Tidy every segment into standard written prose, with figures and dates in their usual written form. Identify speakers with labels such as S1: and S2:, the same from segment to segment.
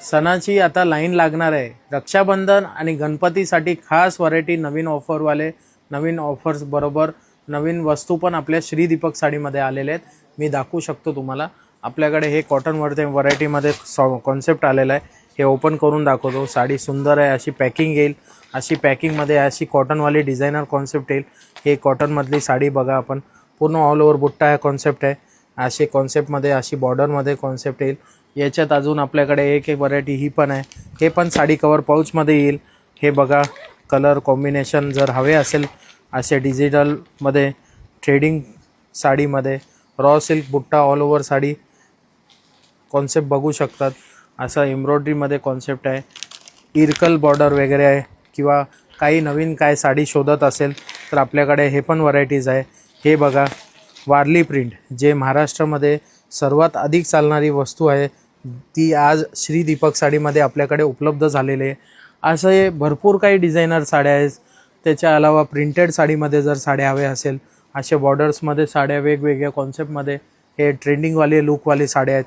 S1: सणाची आता लाईन लागणार आहे। रक्षाबंधन आणि गणपतीसाठी खास व्हरायटी, नवीन ऑफरवाले, नवीन ऑफर्स बरोबर नवीन वस्तू पण आपल्या श्री दीपक साडीमध्ये आलेले आहेत। मी दाखवू शकतो तुम्हाला। आपल्याकडे हे कॉटन व्हरायटीमध्ये कॉन्सेप्ट आलेला आहे। हे ओपन करून दाखवतो। साडी सुंदर आहे, अशी पॅकिंग येईल, अशी पॅकिंगमध्ये अशी कॉटनवाली डिझायनर कॉन्सेप्ट येईल। हे कॉटनमधली साडी बघा, आपण पूर्ण ऑल ओव्हर बुट्टा हा कॉन्सेप्ट आहे। अशी कॉन्सेप्टमध्ये अशी बॉर्डरमध्ये कॉन्सेप्ट येईल। याच्यात अजून आपल्याकडे एक व्हरायटी ही पण आहे। हे पण साडी कवर पाऊचमध्ये येईल। हे बघा, कलर कॉम्बिनेशन जर हवे असेल असे डिजिटलमध्ये, ट्रेडिंग साडीमध्ये, रॉ सिल्क बुट्टा ऑल ओव्हर साडी कॉन्सेप्ट बघू शकतात। असा एम्ब्रॉयडरीमध्ये कॉन्सेप्ट आहे। इरकल बॉर्डर वगैरे आहे, किंवा काही नवीन काय साडी शोधत असेल तर आपल्याकडे हे पण व्हरायटीज आहे। हे बघा, वारली प्रिंट, जे महाराष्ट्रामध्ये सर्वात अधिक चालणारी वस्तू आहे, ती आज श्री दीपक साडीमध्ये आपल्याकडे उपलब्ध झालेले आहे। असे भरपूर काही डिझायनर साड्या आहेत। त्याच्या अलावा प्रिंटेड साडीमध्ये जर साड्या हवे असेल, असे बॉर्डर्समध्ये साड्या वेगवेगळ्या कॉन्सेप्टमध्ये, हे ट्रेंडिंगवाले लुकवाले साड्या आहेत,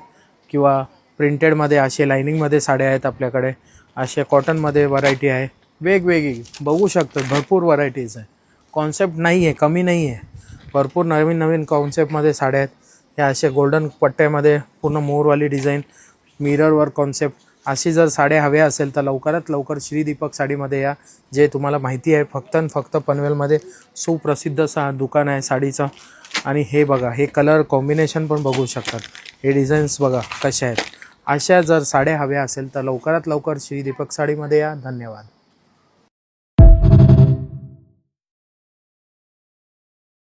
S1: किंवा प्रिंटेडमध्ये असे लाइनिंगमध्ये साड्या आहेत आपल्याकडे। असे कॉटनमध्ये व्हरायटी आहे वेगवेगळी, बघू शकतो भरपूर व्हरायटीज आहे। कॉन्सेप्ट नाही आहे, कमी नाही आहे, भरपूर नवीन नवीन कॉन्सेप्टमध्ये साड्या आहेत। या असे गोल्डन पट्ट्यामध्ये पूर्ण मोरवाली डिझाईन, मिररवर कॉन्सेप्ट, अशी जर साड्या हव्या असेल तर लवकरात लवकर श्री दीपक साडीमध्ये या। जे तुम्हाला माहिती आहे, फक्त आणि फक्त पनवेलमध्ये सुप्रसिद्ध दुकान आहे साडीचं। आणि हे बघा, हे कलर कॉम्बिनेशन पण बघू शकतात, हे डिझाईन्स बघा कशा आहेत। अशा जर साड्या हव्या असेल तर लवकरात लवकर श्री दीपक साडीमध्ये या। धन्यवाद।